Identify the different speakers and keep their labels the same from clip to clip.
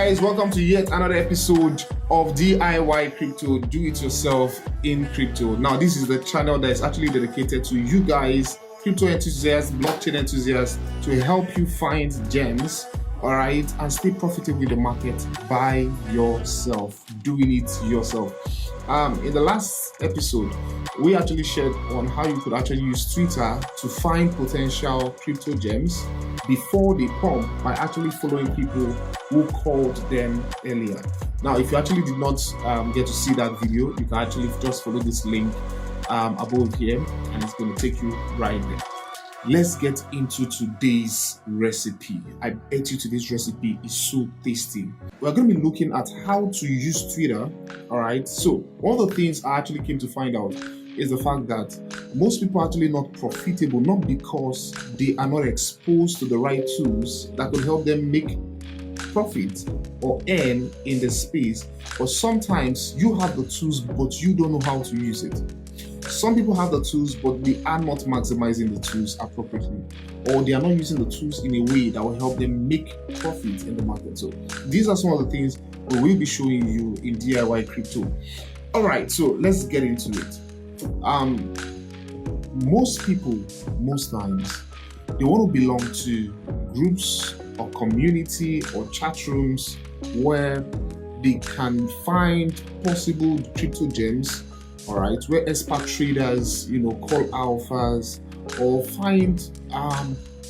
Speaker 1: guys, welcome to yet another episode of DIY Crypto, do it yourself in crypto. Now this is the channel that is actually dedicated to you guys, crypto enthusiasts, blockchain enthusiasts, to help you find gems, all right, and stay profitable in the market by yourself, doing it yourself. In the last episode, we actually shared on how you could actually use Twitter to find potential crypto gems before they come by actually following people who called them earlier. Now, if you actually did not get to see that video, you can actually just follow this link above here, and it's going to take you right there. Let's get into today's recipe. I bet you today's recipe is so tasty. We're going to be looking at how to use Twitter. All right. So one of the things I actually came to find out is the fact that most people are actually not profitable, not because they are not exposed to the right tools that could help them make profit or earn in the space, but sometimes you have the tools but you don't know how to use it. Some people have the tools but they are not maximizing the tools appropriately, or they are not using the tools in a way that will help them make profit in the market. So these are some of the things we will be showing you in DIY Crypto. All right, so let's get into it. Most people, most times, they want to belong to groups or community or chat rooms where they can find possible crypto gems, all right, where expert traders, call alphas, or find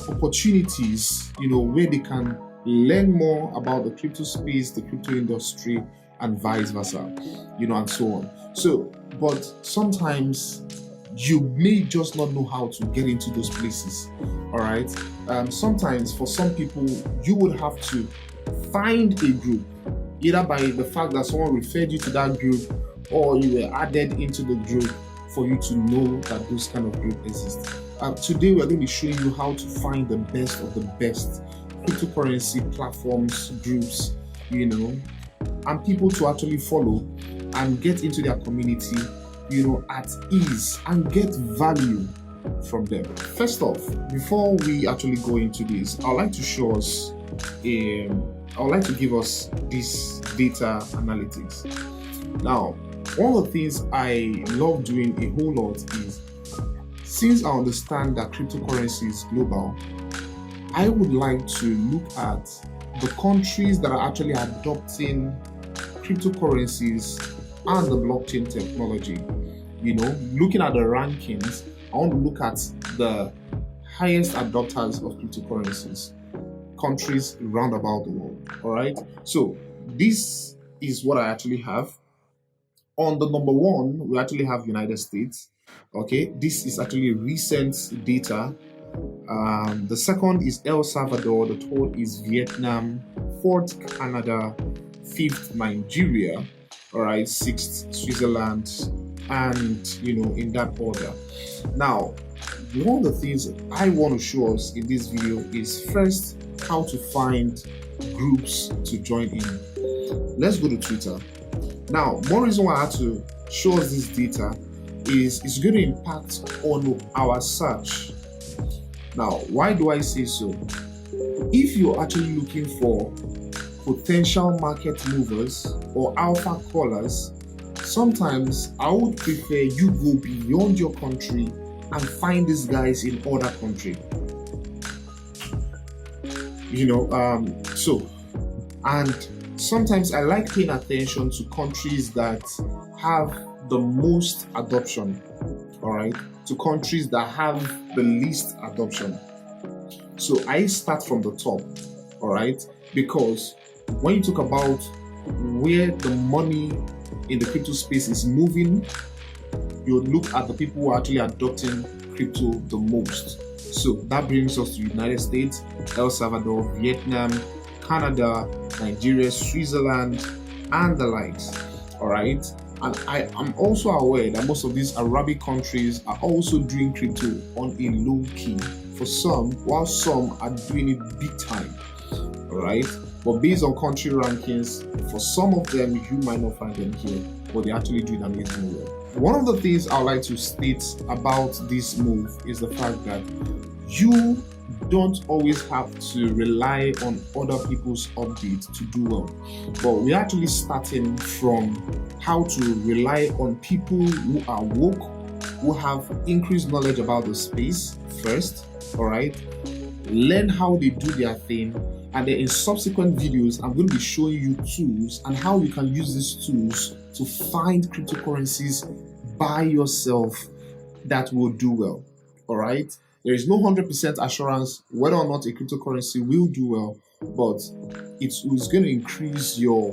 Speaker 1: opportunities, where they can learn more about the crypto space, the crypto industry, and vice versa, and so on. So, but sometimes you may just not know how to get into those places, all right? Sometimes for some people, you would have to find a group, either by the fact that someone referred you to that group, or you were added into the group for you to know that those kind of group exist. Today, we're going to be showing you how to find the best of the best cryptocurrency platforms, groups, and people to actually follow and get into their community, at ease and get value from them. First off, before we actually go into this, I'd like to show us I would like to give us this data analytics. Now, one of the things I love doing a whole lot is, since I understand that cryptocurrency is global, I would like to look at the countries that are actually adopting cryptocurrencies and the blockchain technology. Looking at the rankings, I want to look at the highest adopters of cryptocurrencies, countries around about the world. All right. So this is what I actually have. On the number one, we actually have United States. Okay, this is actually recent data. The second is El Salvador, the third is Vietnam, fourth Canada, fifth Nigeria, all right, sixth Switzerland, and in that order. Now, one of the things I want to show us in this video is first how to find groups to join in. Let's go to Twitter. Now, one reason why I had to show us this data is it's going to impact on our search. Now, why do I say so? If you're actually looking for potential market movers or alpha callers, sometimes I would prefer you go beyond your country and find these guys in other country. And sometimes I like paying attention to countries that have the most adoption, all right, to countries that have the least adoption. So I start from the top, all right, because when you talk about where the money in the crypto space is moving, you look at the people who are actually adopting crypto the most. So that brings us to United States, El Salvador, Vietnam, Canada, Nigeria, Switzerland, and the likes. All right. And I am also aware that most of these Arabic countries are also doing crypto on a low key for some, while some are doing it big time. All right. But based on country rankings, for some of them, you might not find them here, but they actually do it amazingly well. One of the things I would like to state about this move is the fact that you don't always have to rely on other people's updates to do well, but we're actually starting from how to rely on people who are woke, who have increased knowledge about the space first. All right, learn how they do their thing, and then in subsequent videos I'm going to be showing you tools and how you can use these tools to find cryptocurrencies by yourself that will do well. All right, there is no 100% assurance whether or not a cryptocurrency will do well, but it's going to increase your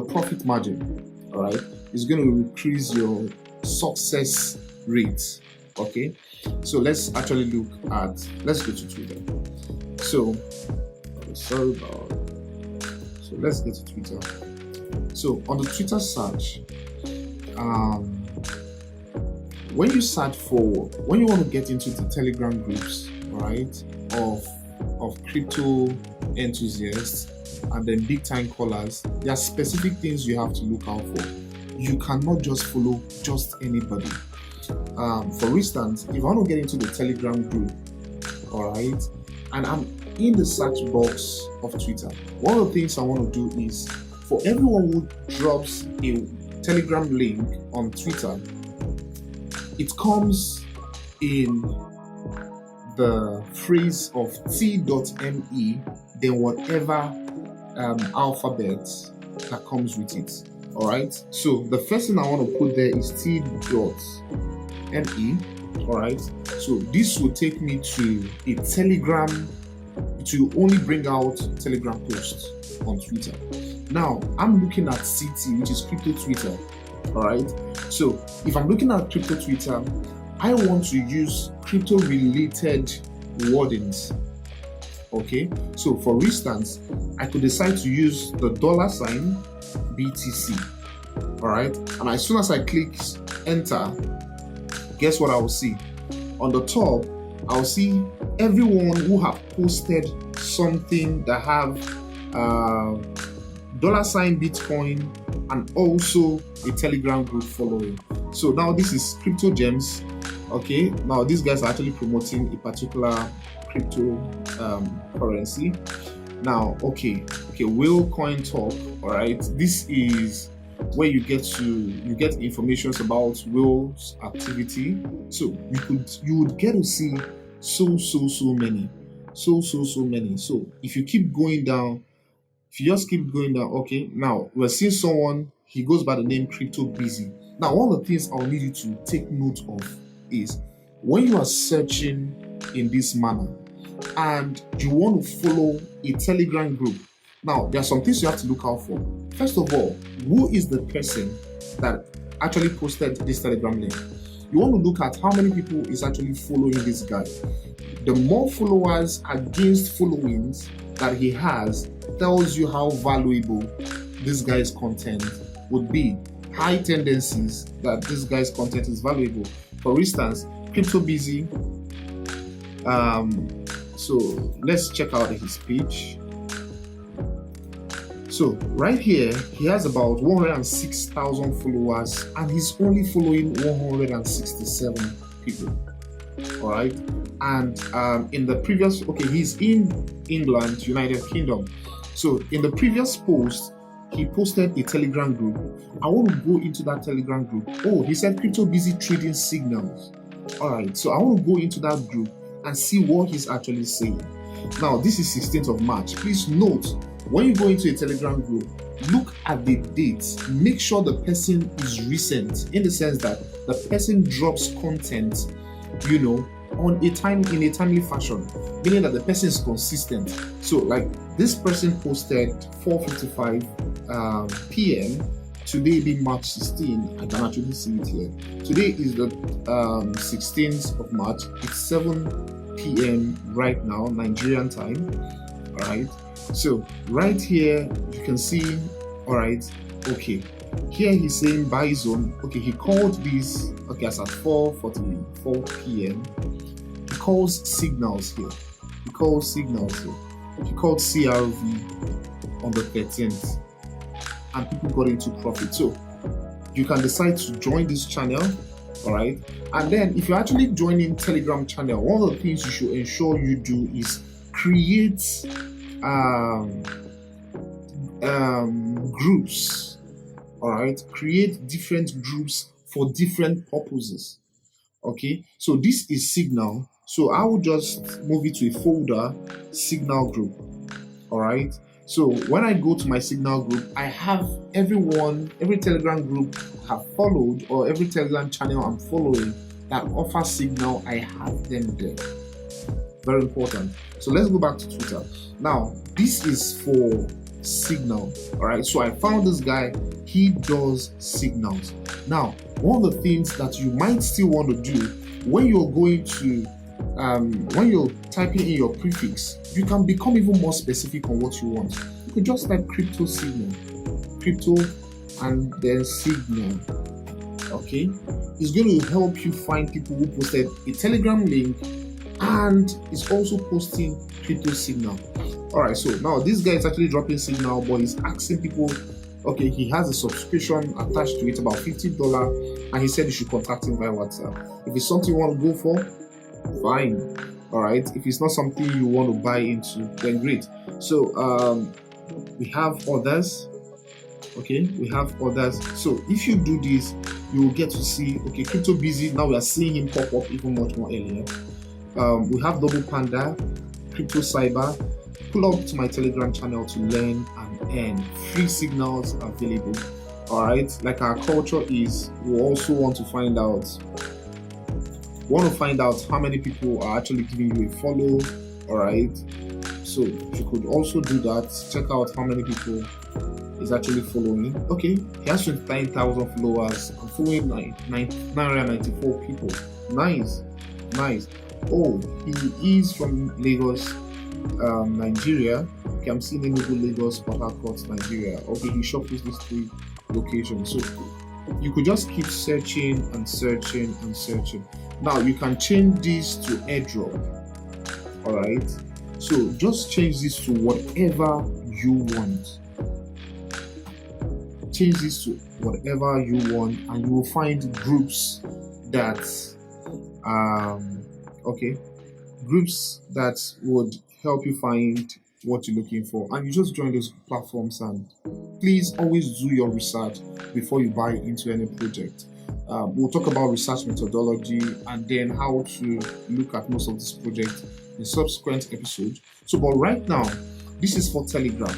Speaker 1: profit margin. All right, it's going to increase your success rate. Okay, so let's actually look at, let's go to Twitter. So let's get to Twitter. So on the Twitter search, when you want to get into the Telegram groups, right, of crypto enthusiasts and then big time callers, there are specific things you have to look out for. You cannot just follow just anybody. For instance, if I want to get into the Telegram group, all right, and I'm in the search box of Twitter, one of the things I want to do is, for everyone who drops a Telegram link on Twitter, it comes in the phrase of t.me, then whatever alphabet that comes with it. All right, so the first thing I want to put there is t.me. All right, so this will take me to a Telegram, to only bring out Telegram posts on Twitter. Now I'm looking at CT, which is crypto Twitter. All right, so if I'm looking at crypto Twitter, I want to use crypto related wordings. Okay, so for instance, I could decide to use the $ BTC. All right, and as soon as I click enter, guess what I will see? On the top, I'll see everyone who have posted something that have $Bitcoin and also a Telegram group following. So now this is Crypto Gems. Okay, now these guys are actually promoting a particular crypto currency. Now, okay, 𝗕𝗘𝗪𝗧𝗢𝗧. All right, this is where you get information about Will's activity. So you would get to see so many. So if you keep going down, if you just keep going down, okay, now we're seeing someone, he goes by the name 𝗕𝗘𝗪𝗔𝗥𝗑. Now, one of the things I'll need you to take note of is when you are searching in this manner and you want to follow a Telegram group. Now, there are some things you have to look out for. First of all, who is the person that actually posted this Telegram link? You want to look at how many people is actually following this guy. The more followers against followings that he has tells you how valuable this guy's content would be. High tendencies that this guy's content is valuable. For instance, 𝗕𝗘𝗪𝗔𝗥𝗑. So let's check out his page. So right here, he has about 106,000 followers and he's only following 167 people. All right, and in the previous, okay, he's in England, United Kingdom. So in the previous post, he posted a Telegram group. I want to go into that Telegram group. Oh, he said 𝗕𝗘𝗪𝗔𝗥𝗑 trading signals. All right, so I want to go into that group and see what he's actually saying. Now, this is 16th of March. Please note, when you go into a Telegram group, look at the dates. Make sure the person is recent, in the sense that the person drops content, you know, in a timely fashion, meaning that the person is consistent. So like this person posted 4:55 p.m. today being March 16. I can actually see it here. Today is the 16th of March. It's 7 p.m. right now, Nigerian time. All right, so right here you can see, all right, okay, here he's saying buy zone. Okay, he called this, okay, as at 4:44 p.m. He calls signals here. He called CRV on the 13th, and people got into profit. So you can decide to join this channel All right. And then if you're actually joining Telegram channel, one of the things you should ensure you do is create groups. All right. Create different groups for different purposes. Okay. So this is Signal. So I will just move it to a folder, Signal group. All right. So when I go to my Signal group, I have every Telegram group I have followed, or every Telegram channel I'm following that offers Signal, I have them there. Very important. So let's go back to Twitter. Now, this is for Signal. All right. So I found this guy. He does signals. Now, one of the things that you might still want to do when you're going to when you're typing in your prefix, you can become even more specific on what you want. You could just type crypto signal, crypto, and then signal. Okay, it's going to help you find people who posted a Telegram link and is also posting crypto signal. All right, so now this guy is actually dropping signal, but he's asking people. Okay, he has a subscription attached to it, about $50, and he said you should contact him via WhatsApp. If it's something you want to go for, fine. All right. If it's not something you want to buy into, then great. So we have others. Okay, we have others. So if you do this, you will get to see, okay, Crypto Busy. Now we are seeing him pop up even much more earlier. We have Double Panda, 𝗕𝗘𝗪𝗔𝗥𝗦. Pull up to my Telegram channel to learn and earn. Free signals available. All right. Like our culture is, we also want to find out how many people are actually giving you a follow. All right. So you could also do that. Check out how many people is actually following. Okay, he has 29,000 followers. I'm following 994 people. Nice. Oh, he is from Lagos, Nigeria. Okay, I'm seeing Enugu, Lagos, Port Harcourt, Nigeria. Okay, he shoppers these 3 locations. So you could just keep searching and searching and searching. Now you can change this to airdrop. All right. So just change this to whatever you want. Change this to whatever you want, and you will find groups that groups that would help you find what you're looking for, and you just join those platforms. And please always do your research before you buy into any project. We'll talk about research methodology and then how to look at most of this project in subsequent episodes. So, but right now, this is for Telegram.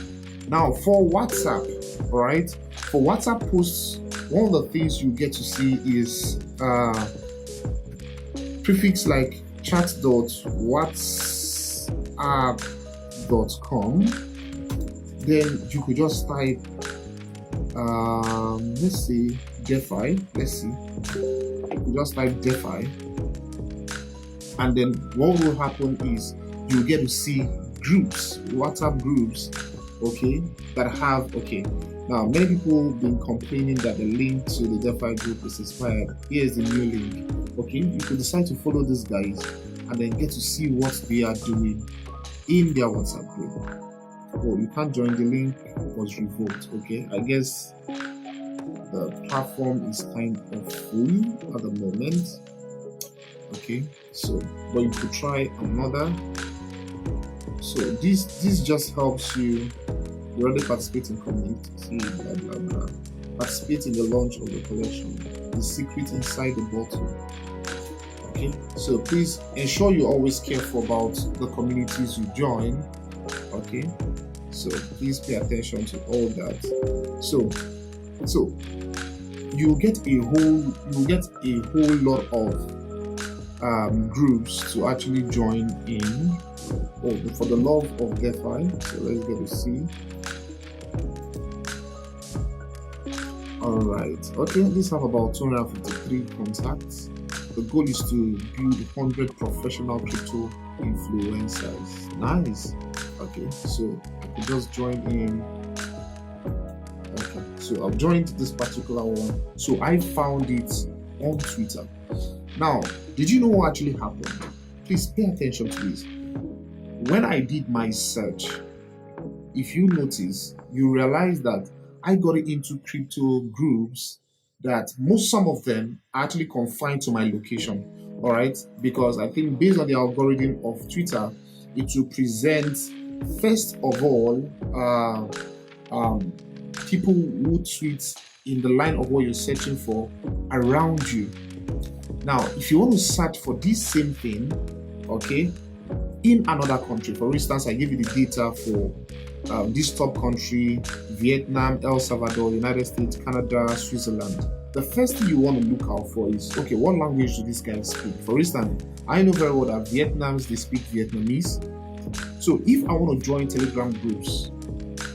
Speaker 1: Now, for WhatsApp, all right, for WhatsApp posts, one of the things you get to see is prefix like chat.whatsapp.com. Then you could just type let's see, 𝗕𝗪. Let's see. You just type 𝗕𝗪, and then what will happen is you get to see groups, WhatsApp groups, okay, that have, okay. Now many people have been complaining that the link to the 𝗕𝗪 group is expired. Here's the new link. Okay, you could decide to follow these guys and then get to see what they are doing in their WhatsApp group. Oh, you can't join, the link was revoked. Okay, I guess the platform is kind of full at the moment. Okay, so but you could try another. So this just helps you. You already participate in community, blah blah blah. Participate in the launch of the collection. The secret inside the bottle. Okay, so please ensure you always careful about the communities you join. Okay, so please pay attention to all that. So you get a whole lot of groups to actually join in. Oh, for the love of 𝗕𝗪. So let's get to see. All right. Okay, these have about 253 contacts. The goal is to build 100 professional crypto influencers. Nice. Okay, so I could just join in. Okay, so I've joined this particular one. So I found it on Twitter. Now, did you know what actually happened? Please pay attention to this. When I did my search, if you notice, you realize that I got into crypto groups that some of them are actually confined to my location. All right, because I think based on the algorithm of Twitter, it will present first of all people who tweet in the line of what you're searching for around you. Now, if you want to search for this same thing, okay, in another country, for instance, I give you the data for this top country: Vietnam, El Salvador, United States, Canada, Switzerland. The first thing you want to look out for is, okay, what language do these guys speak? For instance, I know very well that Vietnams, they speak Vietnamese. So if I want to join Telegram groups,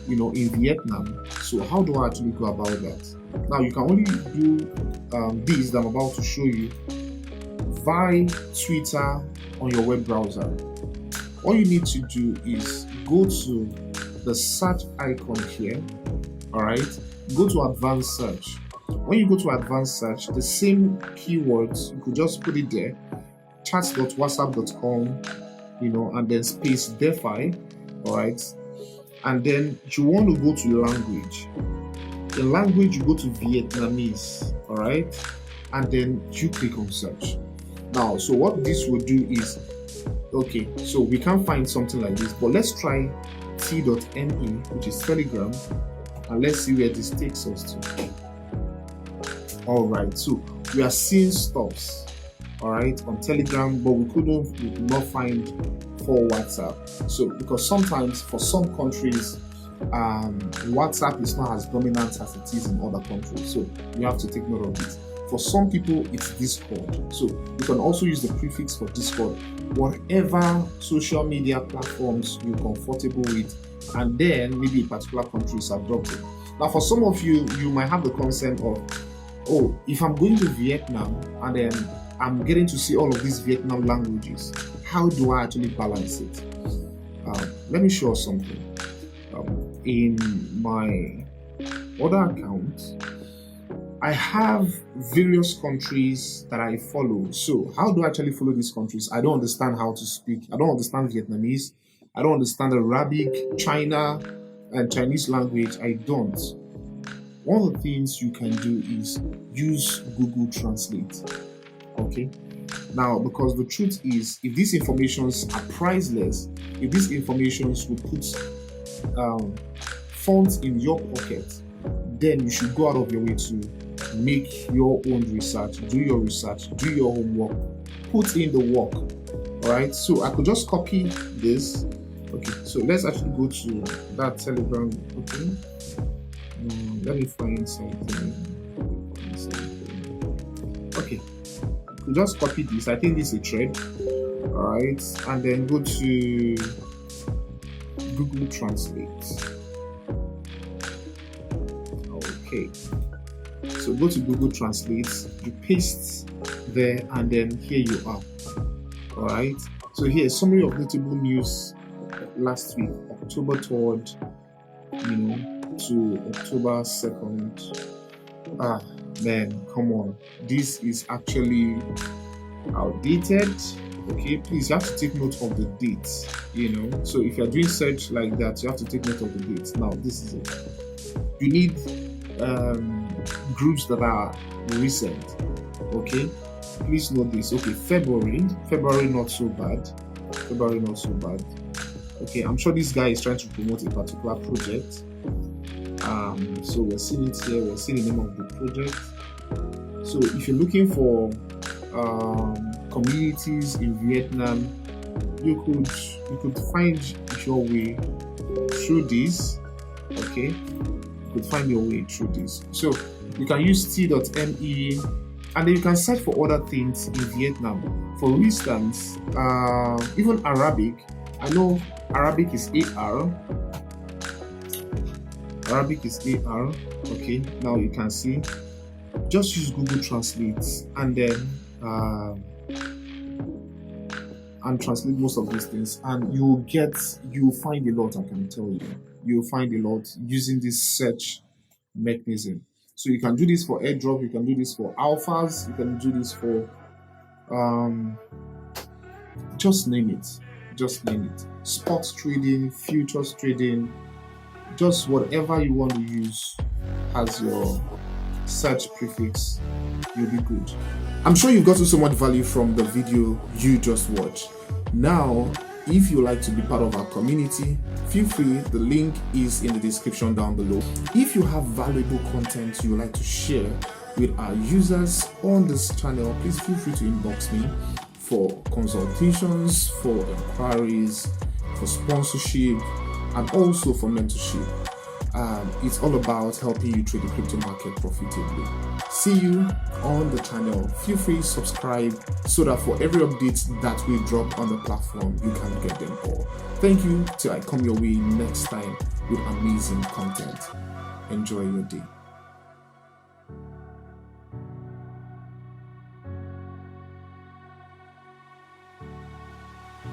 Speaker 1: in Vietnam, so how do I actually go about that? Now, you can only do this that I'm about to show you via Twitter on your web browser. All you need to do is go to the search icon here. All right, go to advanced search. When you go to advanced search, the same keywords, you could just put it there: chats.whatsapp.com, and then space DeFi. All right, and then you want to go to language. In language, you go to Vietnamese. All right, and then you click on search. Now, so what this will do is, okay, so we can't find something like this, but let's try t.me, which is Telegram, and let's see where this takes us to. All right, so we are seeing stops, all right, on Telegram, but we could not find for WhatsApp. So because sometimes for some countries, WhatsApp is not as dominant as it is in other countries, so you have to take note of it. For some people, it's Discord, so you can also use the prefix for Discord, whatever social media platforms you're comfortable with, and then maybe a particular country is adopted. Now, for some of you, you might have the concept of, oh, if I'm going to Vietnam and then I'm getting to see all of these Vietnam languages, how do I actually balance it? Let me show you something. In my other account, I have various countries that I follow. So how do I actually follow these countries? I don't understand how to speak. I don't understand Vietnamese. I don't understand Arabic, China, and Chinese language. I don't. One of the things you can do is use Google Translate. Okay. Now, because the truth is, if these informations are priceless, if these informations will put funds in your pocket, then you should go out of your way to make your own research, do your research, do your homework, put in the work. All right. So I could just copy this. Okay. So let's actually go to that Telegram. Okay. Let me find something. Okay. You just copy this. I think this is a thread. All right. And then go to Google Translate. Okay. So go to Google Translate, you paste there, and then here you are. All right. So here, summary of notable news last week, October 3rd, to October 2nd. Ah, man, come on. This is actually outdated. Okay, please, you have to take note of the dates, So if you're doing search like that, you have to take note of the dates. Now, this is it. You need groups that are recent. Okay, please note this. Okay, February not so bad. Okay, I'm sure this guy is trying to promote a particular project. So we're seeing it here. We're seeing the name of the project. So if you're looking for communities in Vietnam, you could find your way through this. Okay, you could find your way through this. So you can use t.me, and then you can search for other things in Vietnam. For instance, even Arabic. I know Arabic is AR. Okay, now you can see. Just use Google Translate and then and translate most of these things, and you'll find a lot. I can tell you, you'll find a lot using this search mechanism. So you can do this for airdrop, you can do this for alphas, you can do this for just name it. Spot trading, futures trading, just whatever you want to use has your search prefix, you'll be good. I'm sure you've gotten so much value from the video you just watched. Now, if you like to be part of our community, feel free, the link is in the description down below. If you have valuable content you would like to share with our users on this channel, please feel free to inbox me for consultations, for inquiries, for sponsorship, and also for mentorship. It's all about helping you trade the crypto market profitably. See you on the channel. Feel free to subscribe so that for every update that we drop on the platform, you can get them all. Thank you till I come your way next time with amazing content. Enjoy your day.